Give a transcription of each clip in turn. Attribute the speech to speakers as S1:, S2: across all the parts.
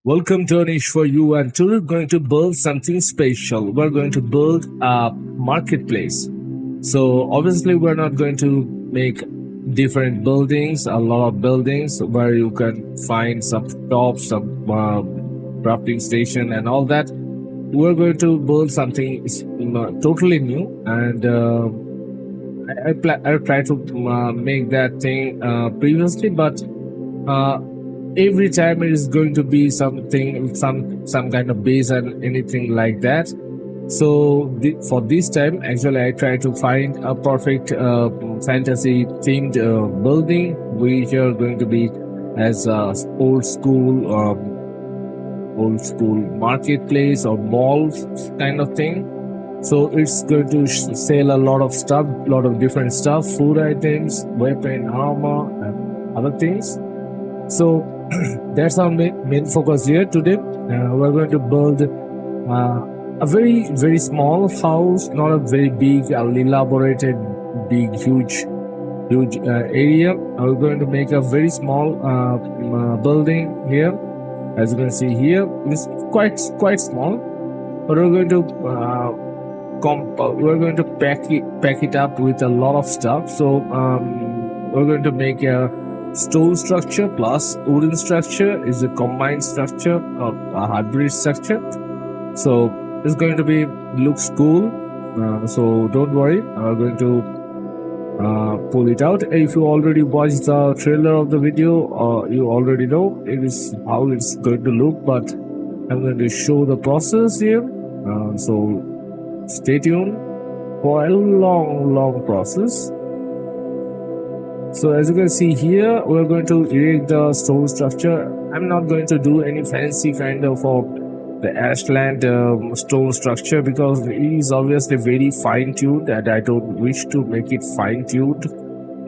S1: Welcome to AnishforU, and today we're going to build something special. We're going to build a marketplace. So obviously we're not going to make different buildings, a lot of buildings where you can find some shops, some crafting station and all that. We're going to build something totally new, and I tried to make that thing previously, but every time it is going to be something, some kind of base and anything like that. So for this time, actually, I try to find a perfect fantasy themed building, which are going to be as old school marketplace or mall kind of thing. So it's going to sell a lot of stuff, lot of different stuff, food items, weapon, armor, and other things. So that's our main focus here today. We're going to build a very small house, not a very big, elaborated, big, huge area. We're going to make a very small building here. As you can see here, it's quite small, but we're going to pack it up with a lot of stuff. So we're going to make a stone structure plus wooden structure is a combined structure of a hybrid structure. So it's going to be looks cool. So don't worry, I'm going to pull it out. If you already watched the trailer of the video, you already know it is how it's going to look, but I'm going to show the process here. So stay tuned for a long process. So as you can see here, we're going to erect the stone structure. I'm not going to do any fancy kind of the Ashland stone structure because it is obviously very fine-tuned, and I don't wish to make it fine-tuned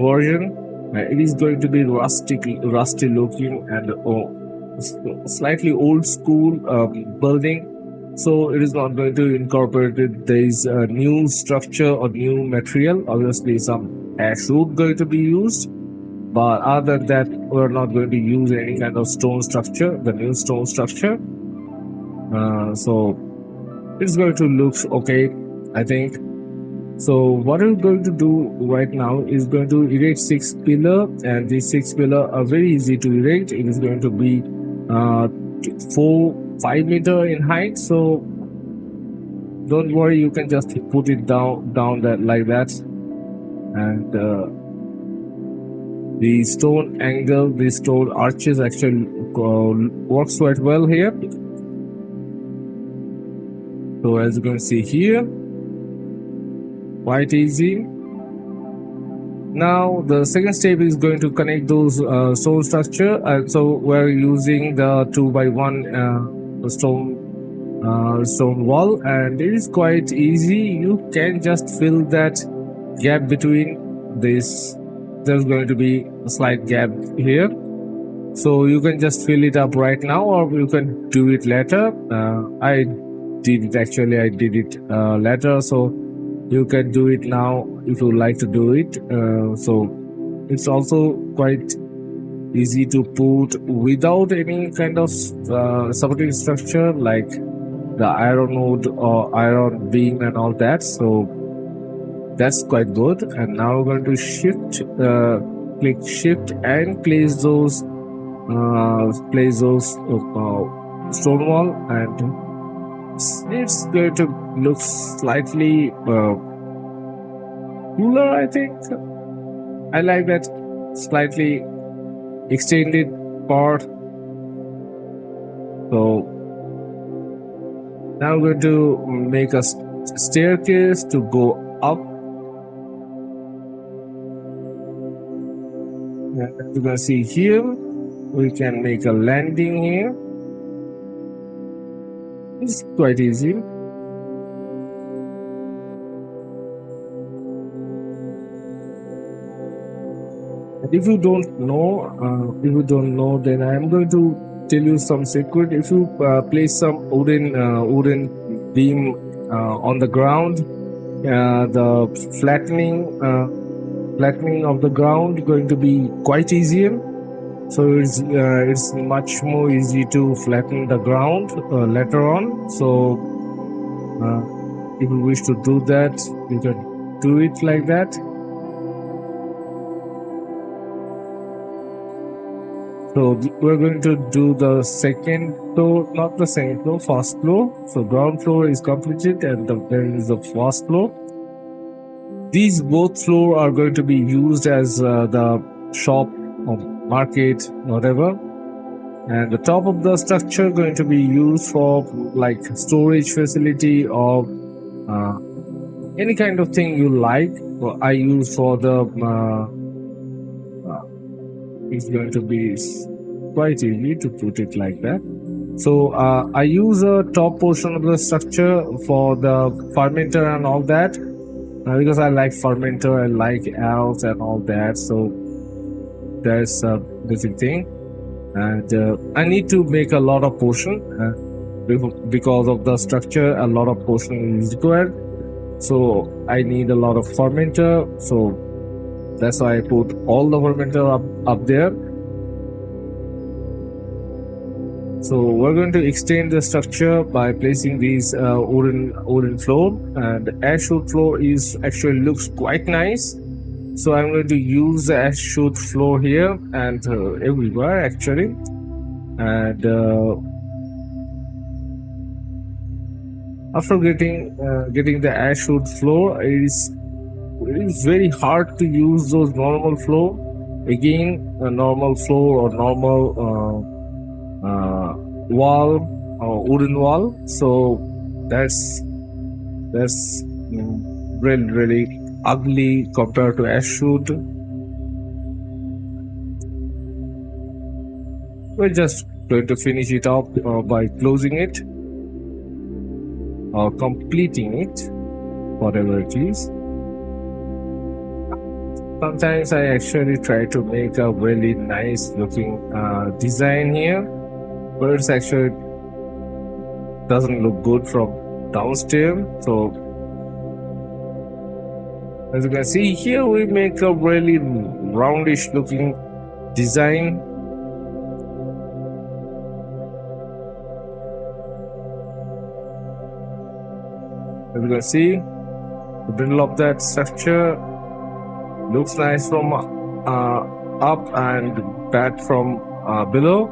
S1: version. It is going to be rusty looking and slightly old school building. So it is not going to incorporate this new structure or new material. Obviously some ash wood going to be used, but other than that we're not going to use any kind of stone structure, the new stone structure. So it's going to look okay, I think. So what we're going to do right now is going to erect 6 pillars, and these 6 pillars are very easy to erect. It is going to be 5 meter in height, so don't worry, you can just put it down that like that. And the stone angle, the stone arches actually works quite well here. So as you can see here, quite easy. Now the second step is going to connect those stone structure, and so we're using the 2x1 stone wall, and it is quite easy. You can just fill that gap between this. There's going to be a slight gap here, so you can just fill it up right now, or you can do it later. I did it later, so you can do it now if you like to do it. So it's also quite easy to put without any kind of supporting structure like the iron node or iron beam and all that. So that's quite good. And now we're going to click shift and place those stone wall, and it's going to look slightly cooler, I think. I like that slightly extended part. So now we're going to make a staircase to go up. As you can see here, we can make a landing here. It's quite easy. And if you don't know, then I am going to tell you some secret. If you place some wooden beam on the ground, the flattening of the ground going to be quite easier. So it's much more easy to flatten the ground later on. So if you wish to do that, you can do it like that. So we're going to do the second floor, not the second floor, first floor. So ground floor is completed, and then is the first floor. These both floor are going to be used as the shop or market, whatever. And the top of the structure going to be used for like storage facility or any kind of thing you like. I use for the it's going to be quite easy to put it like that. So I use a top portion of the structure for the fermenter and all that because I like fermenter, I like elves and all that. So that's a basic thing. And I need to make a lot of portion because of the structure. A lot of portion is required, so I need a lot of fermenter. So that's why I put all the fermenter up there. So we're going to extend the structure by placing these Odin floor, and Ashwood floor is actually looks quite nice. So I'm going to use the Ashwood floor here and everywhere actually. And after getting the Ashwood floor, it is very hard to use those normal floor. Again, a normal floor or normal wall or wooden wall. So that's really ugly compared to Ashwood. We're just going to finish it up by closing it or completing it, whatever it is. Sometimes I actually try to make a really nice looking design here, but it's actually doesn't look good from downstairs. So as you can see here, we make a really roundish looking design. As you can see, the middle of that structure looks nice from up and bad from below.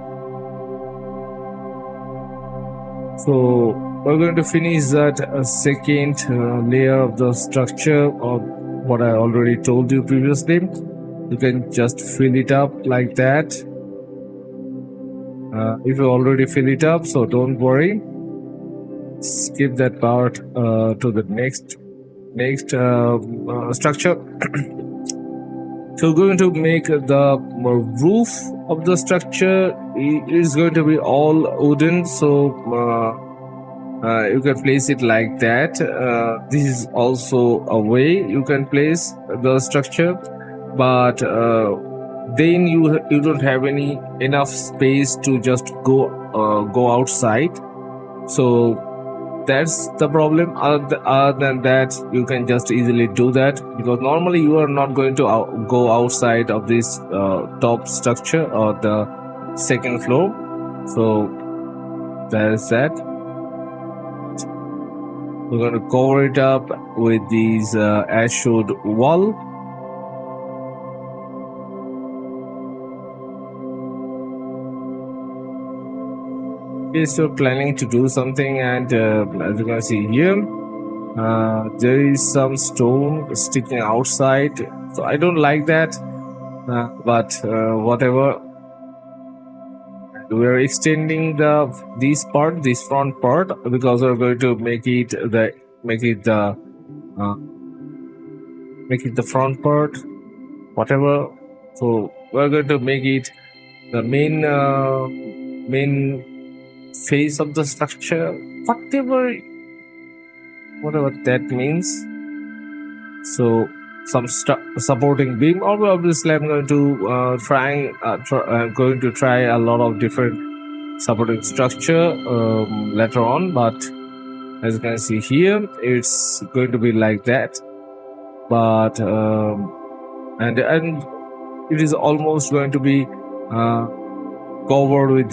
S1: So we're going to finish that second layer of the structure of what I already told you previously. You can just fill it up like that. If you already fill it up, so don't worry. Skip that part to the next structure. So we're going to make the roof of the structure. It is going to be all wooden, so you can place it like that. This is also a way you can place the structure, but then you don't have enough space to just go outside. So that's the problem. Other than that, you can just easily do that, because normally you are not going to go outside of this top structure or the second floor. So that's that. We're going to cover it up with these Ashwood wall. Okay, so planning to do something, and as you can see here, there is some stone sticking outside. So I don't like that, but whatever. We are extending this front part, because we're going to make it the front part, whatever. So we're going to make it the main face of the structure, whatever that means. So some supporting beam. Obviously, I'm going to try a lot of different supporting structure later on. But as you can see here, it's going to be like that. But and it is almost going to be covered with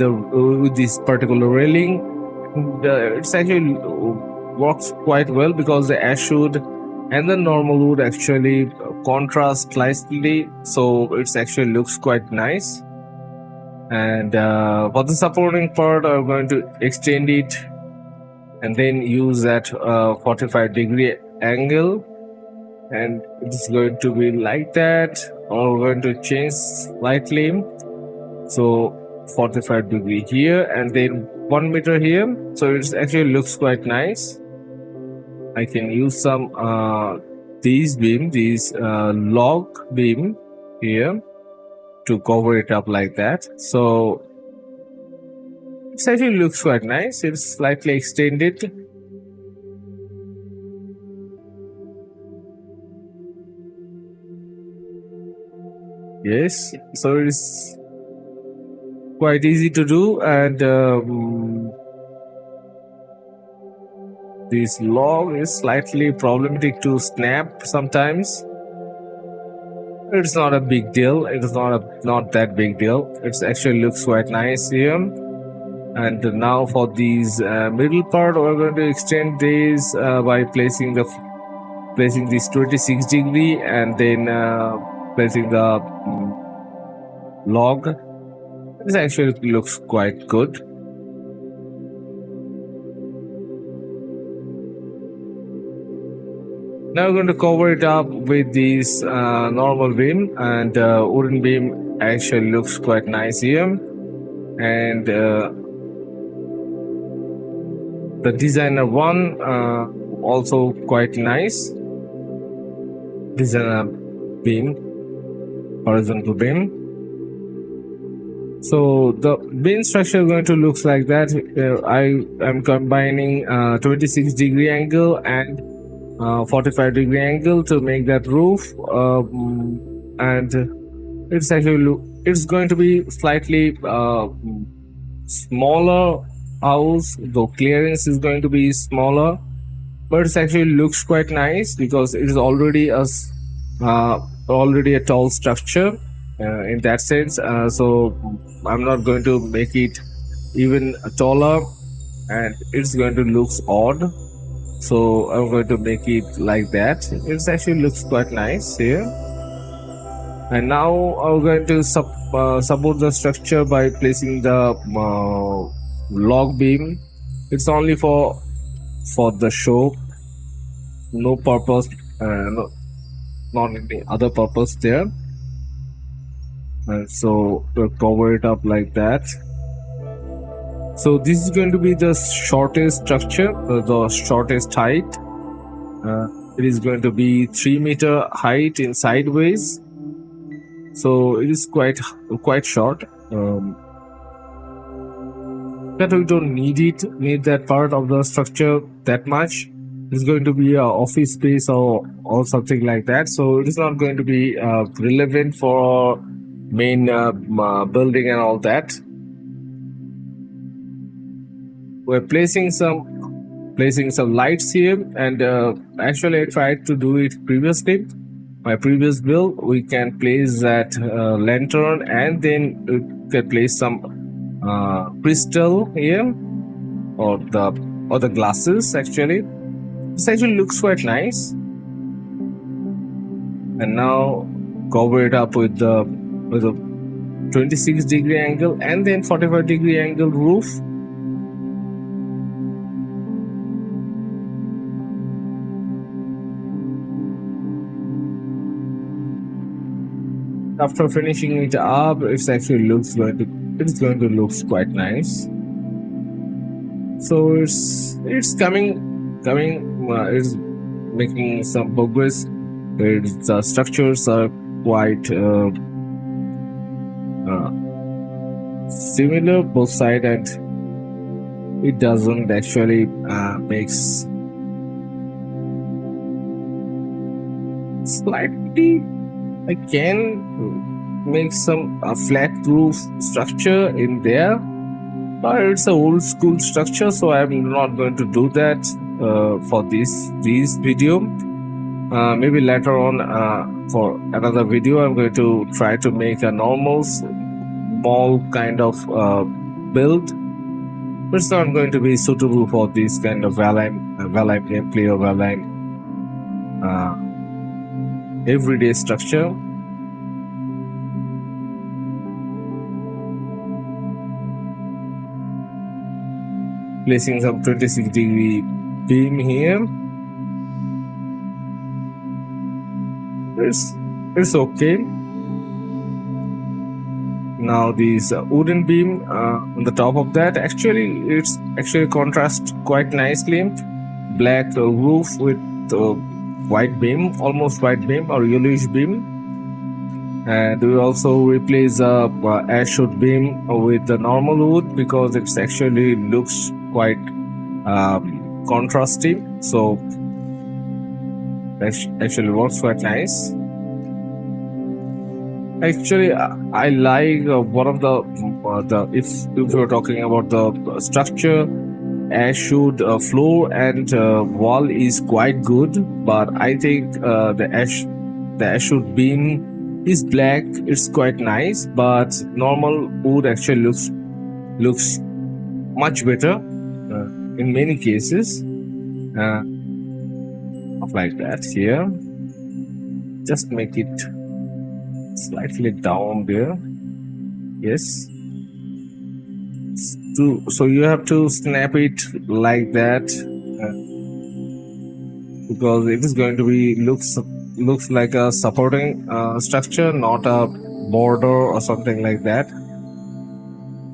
S1: this particular railing. It's actually works quite well because the ash wood and the normal wood actually contrast slightly, so it's actually looks quite nice. And for the supporting part, I'm going to extend it and then use that 45-degree angle, and it's going to be like that. I'm going to change slightly, so 45-degree here and then 1 meter here, so it actually looks quite nice. I can use some these log beam here to cover it up like that, so it actually looks quite nice. It's slightly extended. Yes, so it's quite easy to do, and this log is slightly problematic to snap sometimes. It's not a big deal. It is not that big deal. It actually looks quite nice here. And now for these middle part, we're going to extend this by placing this 26-degree and then placing the log. This actually looks quite good. Now we're going to cover it up with this normal beam, and wooden beam actually looks quite nice here. And the designer one also quite nice. Designer beam, horizontal beam. So the beam structure is going to look like that. I am combining 26-degree angle and 45-degree angle to make that roof, and it's going to be slightly smaller house, though clearance is going to be smaller, but it actually looks quite nice because it is already a tall structure in that sense. So I'm not going to make it even taller, and it's going to look odd. So I'm going to make it like that. It actually looks quite nice here. And now I'm going to support the structure by placing the log beam. It's only for the show, no purpose, not any other purpose there. And so we'll cover it up like that. So this is going to be the shortest structure, the shortest height. It is going to be 3 meter height in sideways. So it is quite short. But we don't need that part of the structure that much. It's going to be an office space or something like that. So it is not going to be relevant for main building and all that. We're placing some lights here, and actually I tried to do it previously. My previous build, we can place that lantern, and then we can place some crystal here, or the glasses. Actually, this actually looks quite nice. And now cover it up with a 26-degree angle and then 45-degree angle roof. After finishing it up, it's going to look quite nice. So it's coming. It's making some progress. The structures are quite similar both sides, and it doesn't actually makes slightly. I can make some flat roof structure in there, but it's an old school structure, so I'm not going to do that for this video. Maybe later on for another video I'm going to try to make a normal small kind of build, but it's not going to be suitable for this kind of Valheim gameplay or Valheim everyday structure. Placing some 26-degree beam here. It's okay. Now this wooden beam on the top of that, it's actually contrasts quite nicely. Black roof with white beam, almost white beam or yellowish beam. And we also replace the ashwood beam with the normal wood because it actually looks quite contrasting. So actually works quite nice. Actually, I like one of the if you're talking about the structure, ashwood floor and wall is quite good, but I think the ashwood beam is black. It's quite nice, but normal wood actually looks much better in many cases. Like that here. Just make it slightly down there. Yes. So you have to snap it like that because it is going to be looks like a supporting structure, not a border or something like that.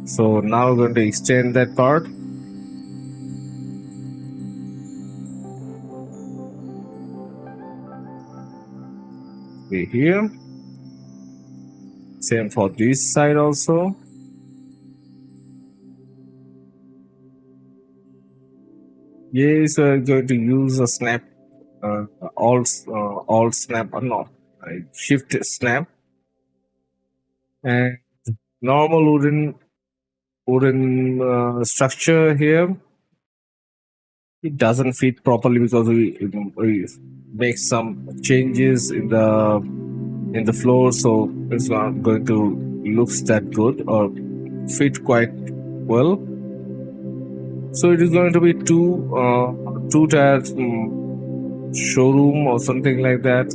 S1: So now we're going to extend that part. Here. Same for this side also. Yes, we're going to use a snap, alt snap or not, shift snap, and normal wooden structure here. It doesn't fit properly because we make some changes in the floor, so it's not going to looks that good or fit quite well. So it is going to be two tier showroom or something like that.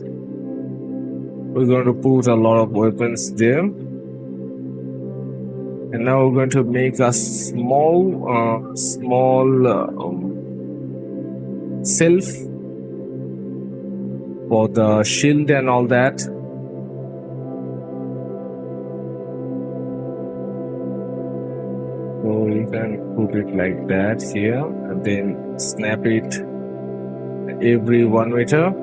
S1: We're going to put a lot of weapons there, and now we're going to make a small shelf for the shield and all that. So you can put it like that here and then snap it every 1 meter.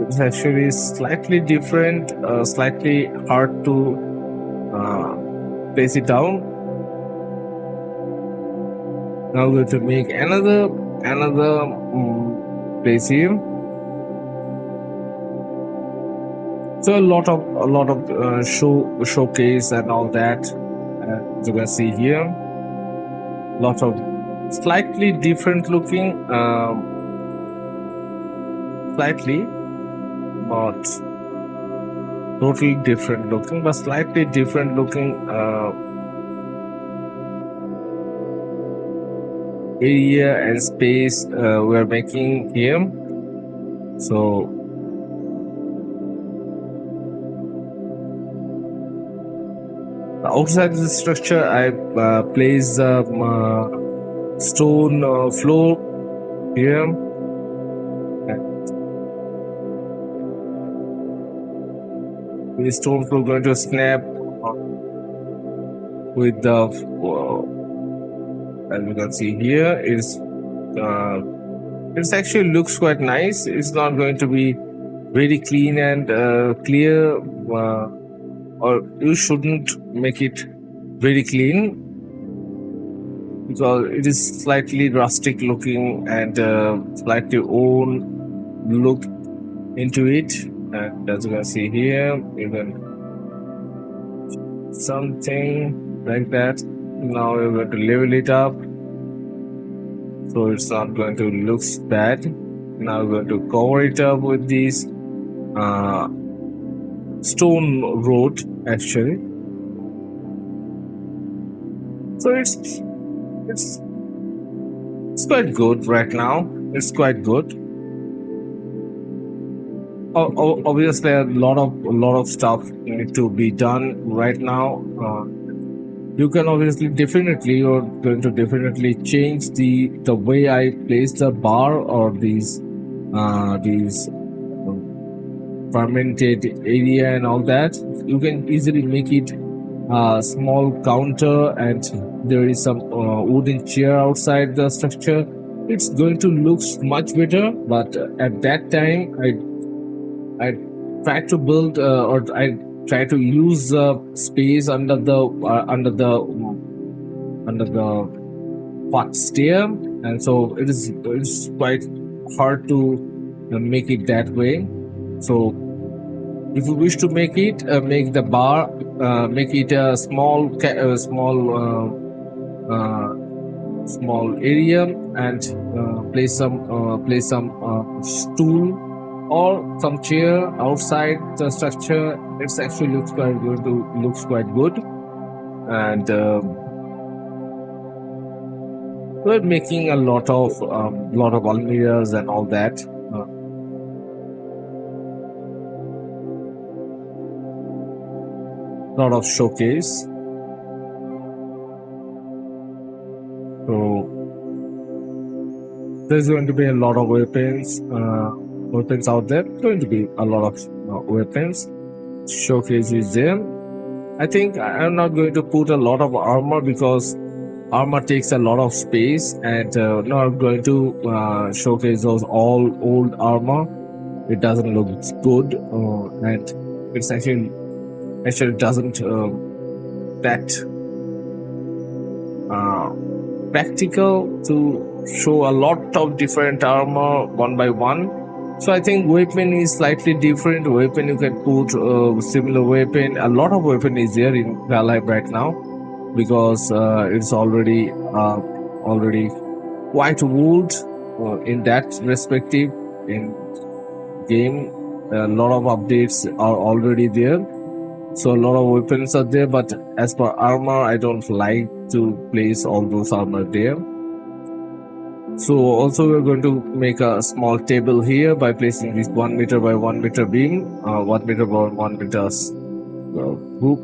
S1: It's actually slightly different, slightly hard to place it down. Now we're going to make another place here. So a lot of showcase and all that. As you can see here, lot of slightly different looking, slightly not totally different looking, but slightly different looking area and space we are making here. So outside the structure, I place stone floor here. This stone floor going to snap with the as you can see here, it actually looks quite nice. It's not going to be very clean and clear, or you shouldn't make it very clean because it is slightly rustic looking and slightly old look into it. And as you can see here, even something like that. Now we're going to level it up so it's not going to look bad. Now we're going to cover it up with these uh, stone road actually. So it's quite good right now. It's quite good. Obviously, a lot of stuff need to be done right now. You can obviously you're going to definitely change the way I place the bar or these fermented area and all that. You can easily make it a small counter, and there is some wooden chair outside the structure. It's going to look much better, but at that time I try to build or I try to use space under the pot stair, and so it's quite hard to make it that way. So if you wish to make it, make the bar, make it a small area, and place some stool or some chair outside the structure. It's actually looks quite good, and we're making a lot of almirahs and all that. Lot of showcase. So there's going to be a lot of weapons out there. Going to be a lot of weapons. Showcase is there. I think I'm not going to put a lot of armor because armor takes a lot of space, and not going to showcase those all old armor. It doesn't look good, and it's actually doesn't that practical to show a lot of different armor one by one. So I think weapon is slightly different. Weapon, you can put similar weapon. A lot of weapon is there in Valheim right now because it's already quite old in that respective in game. A lot of updates are already there. So a lot of weapons are there, but as per armor, I don't like to place all those armor there. So also we're going to make a small table here by placing this 1 meter by 1 meter beam, 1 meter by 1 meter hoop.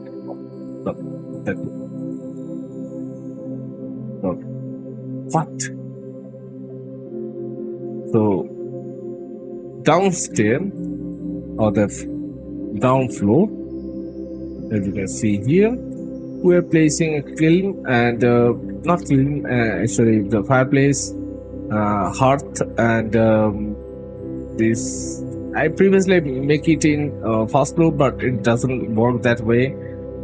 S1: What? So downstairs or the down floor, as you can see here, we are placing a kiln and not kiln, actually the fireplace, hearth, and this. I previously make it in first floor, but it doesn't work that way.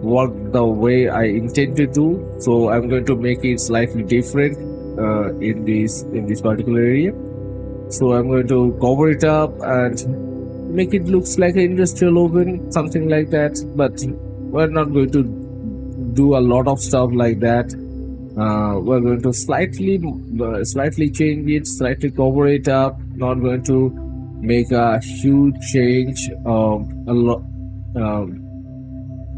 S1: Work the way I intend to do. So I'm going to make it slightly different in this particular area. So I'm going to cover it up and make it looks like an industrial oven, something like that. But we're not going to do a lot of stuff like that. We're going to slightly change it, slightly cover it up. Not going to make a huge change.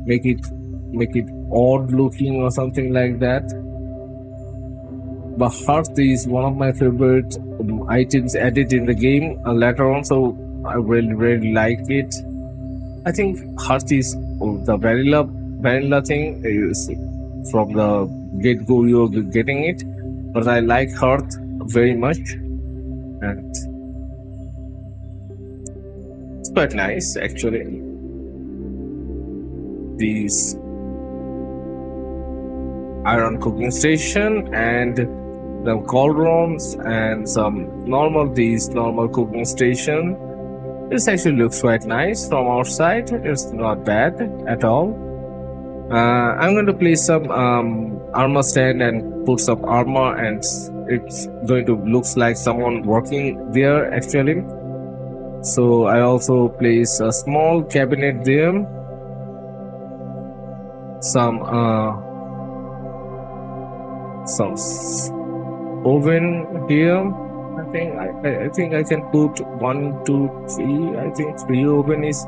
S1: Make it odd looking or something like that. But hearth is one of my favorite items added in the game later on, so I really like it. I think hearth is the vanilla thing is from the get-go you're getting it, but I like hearth very much, and it's quite nice actually. These iron cooking station and the cauldrons and some normal cooking station. This actually looks quite nice from outside. It's not bad at all. I'm going to place some armor stand and put some armor, and it's going to looks like someone working there actually. So I also place a small cabinet there. oven here. I think I can put 1, 2, 3. I think 3 oven is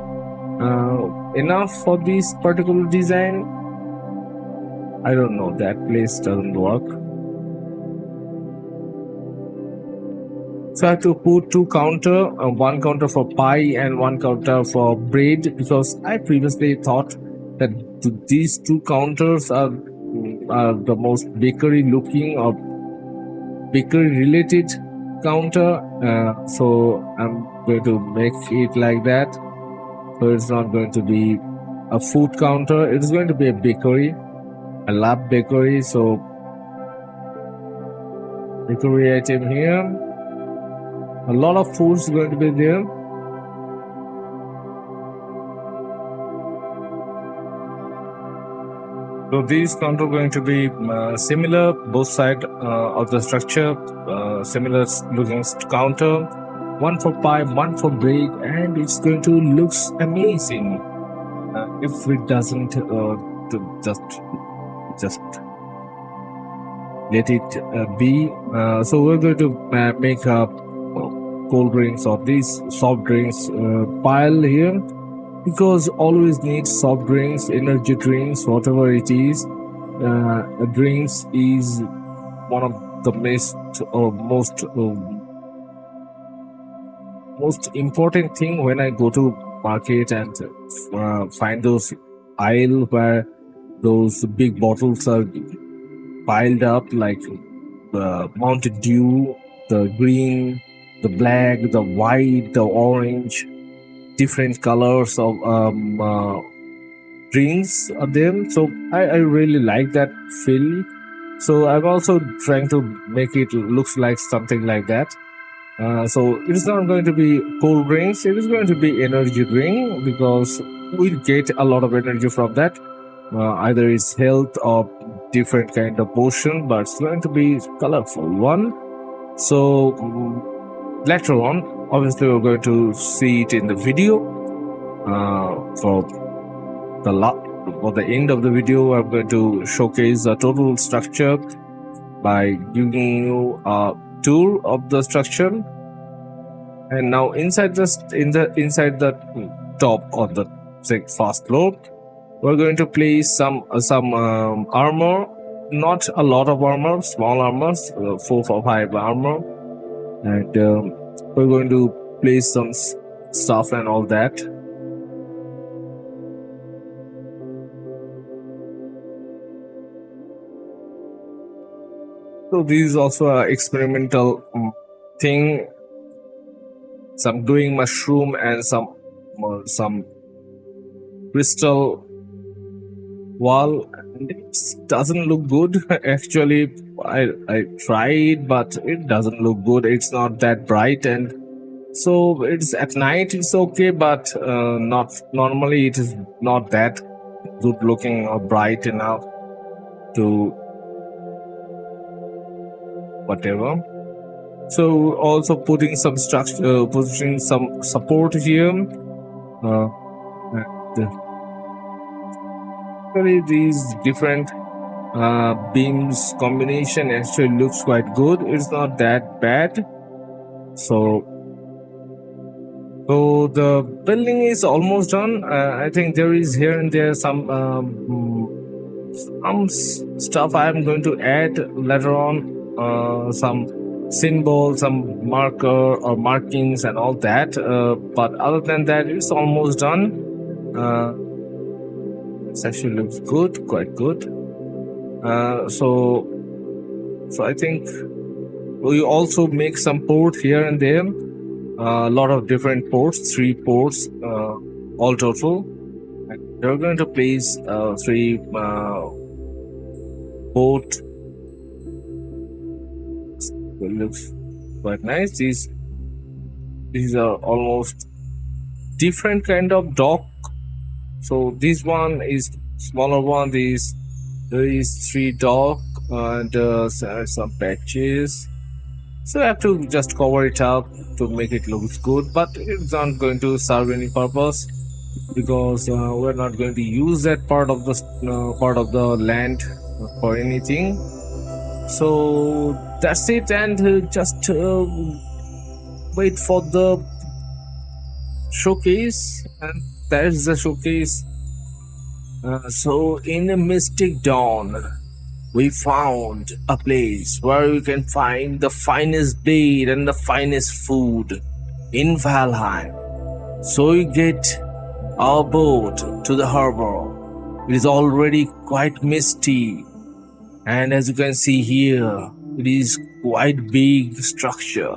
S1: enough for this particular design. I don't know, that place doesn't work. So I have to put 2 counter, 1 counter for pie and 1 counter for bread, because I previously thought that these 2 counters are the most bakery looking or bakery related counter. So I'm going to make it like that. So it's not going to be a food counter, it is going to be a bakery. I love bakery, so bakery item here. A lot of foods going to be there. So these counter going to be similar, both side of the structure, similar looking counter. 1 for pie, 1 for bread, and it's going to looks amazing. If it doesn't, to just let it be. So we're going to make up cold drinks or these soft drinks pile here, because always need soft drinks, energy drinks, whatever it is. Drinks is one of the most important thing when I go to market and find those aisle where those big bottles are piled up, like the Mountain Dew, the green, the black, the white, the orange, different colors of drinks are there. So I really like that feel. So I'm also trying to make it looks like something like that. So it is not going to be cold drinks, it is going to be energy drink, because we'll get a lot of energy from that. Either it's health or different kind of potion, but it's going to be colorful one. So later on, obviously we're going to see it in the video. For the end of the video, I'm going to showcase the total structure by giving you a tour of the structure. And now inside the top of the first floor, we're going to place some armor, not a lot of armor, small armors, 4 or 5 armor, and we're going to place some stuff and all that. So this is also an experimental thing. Some glowing mushroom and some crystal wall. It doesn't look good. Actually, I tried, but it doesn't look good. It's not that bright, and so it's at night. It's okay, but not normally. It is not that good looking or bright enough to whatever. So also putting some structure, putting some support here. Actually, these different beams combination actually looks quite good. It's not that bad. So the building is almost done. I think there is here and there some stuff I am going to add later on. Some symbol, some marker or markings and all that, but other than that it's almost done. It actually looks good, quite good. So I think we also make some port here and there, a lot of different ports, 3 ports all total, and we're going to place 3 port. It looks quite nice. These are almost different kind of dock. So this one is smaller one. There is 3 dock and some patches. So I have to just cover it up to make it look good, but it's not going to serve any purpose, because we're not going to use that part of the land for anything. So that's it, and just wait for the showcase, and there's the showcase. So in a mystic dawn, we found a place where you can find the finest blade and the finest food in Valheim. So we get our boat to the harbor. It is already quite misty, and as you can see here, it is quite big structure.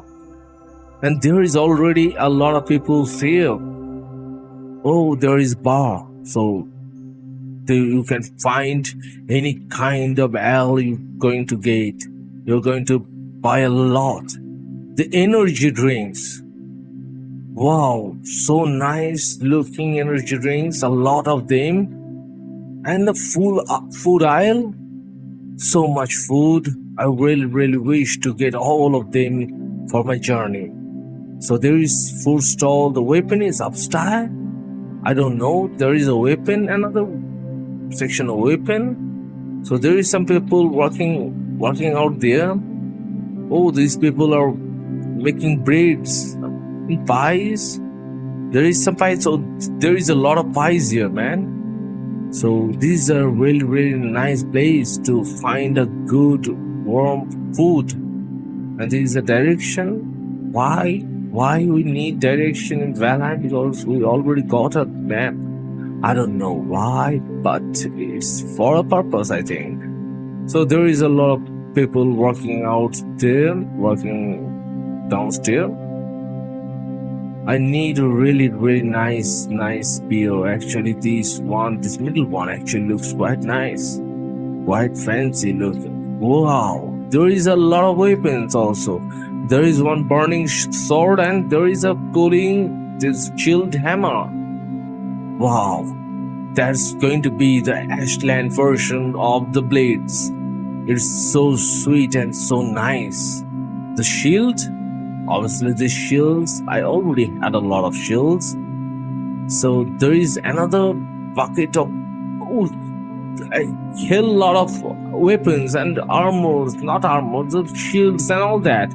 S1: And there is already a lot of people here. Oh, there is bar. So you can find any kind of ale you're going to get. You're going to buy a lot. The energy drinks. Wow, so nice looking energy drinks, a lot of them. And the food aisle, so much food. I really wish to get all of them for my journey. So there is food stall. The weapon is upstairs. I don't know. There is a weapon, another section of weapon. So there is some people working out there. Oh, these people are making breads, pies. There is some pies. So there is a lot of pies here, man. So this is a really nice place to find a good warm food. And this is a direction. Why we need direction in Valheim? Because we already got a map. I don't know why, but it's for a purpose, I think. So there is a lot of people working out there, working downstairs. I need a really nice spear. Actually, this middle one actually looks quite nice, quite fancy looking. Wow, there is a lot of weapons also. There is one burning sword, and there is a cooling this shield hammer. Wow, that's going to be the Ashland version of the blades. It's so sweet and so nice. The shield, obviously the shields, I already had a lot of shields. So there is another bucket of a hell lot of weapons and armors, not armors, the shields and all that.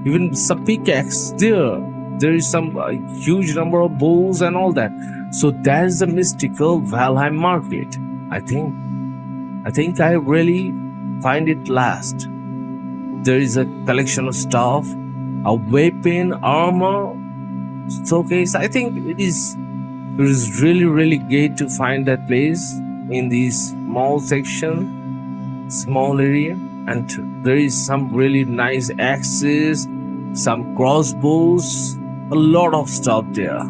S1: Even some pickaxe there. There is some huge number of bows and all that. So that is the mystical Valheim market. I think I really find it last. There is a collection of stuff, a weapon, armor, showcase. I think it is really great to find that place in this small section, small area. And there is some really nice axes, some crossbows, a lot of stuff there.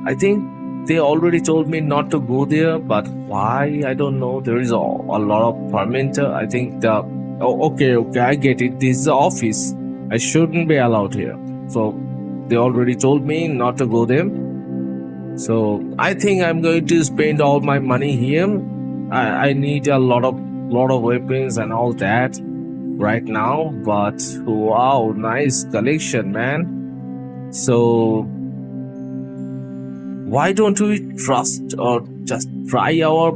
S1: I think they already told me not to go there, but why? I don't know. There is a lot of fermenter. I think okay, I get it. This is the office. I shouldn't be allowed here. So they already told me not to go there. So I think I'm going to spend all my money here. I need a lot of weapons and all that right now. But wow, nice collection, man. So why don't we trust or just try our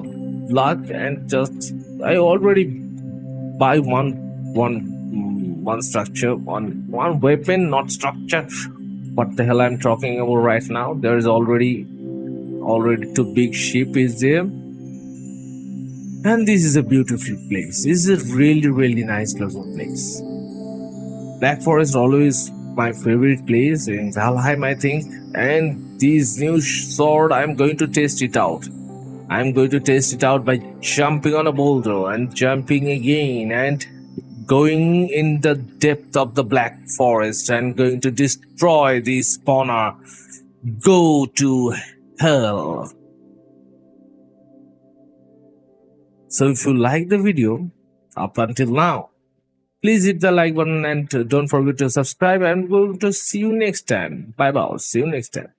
S1: luck and just I already buy one structure, one weapon, not structure. What the hell I'm talking about right now? There is already two big ship is there. And this is a beautiful place. This is a really nice looking place. Black Forest always my favorite place in Valheim, I think. And this new sword, I'm going to test it out. I'm going to test it out by jumping on a boulder and jumping again and going in the depth of the Black Forest and going to destroy the spawner. Go to hell. So if you like the video up until now, please hit the like button and don't forget to subscribe. I'm going to see you next time. Bye bye. See you next time.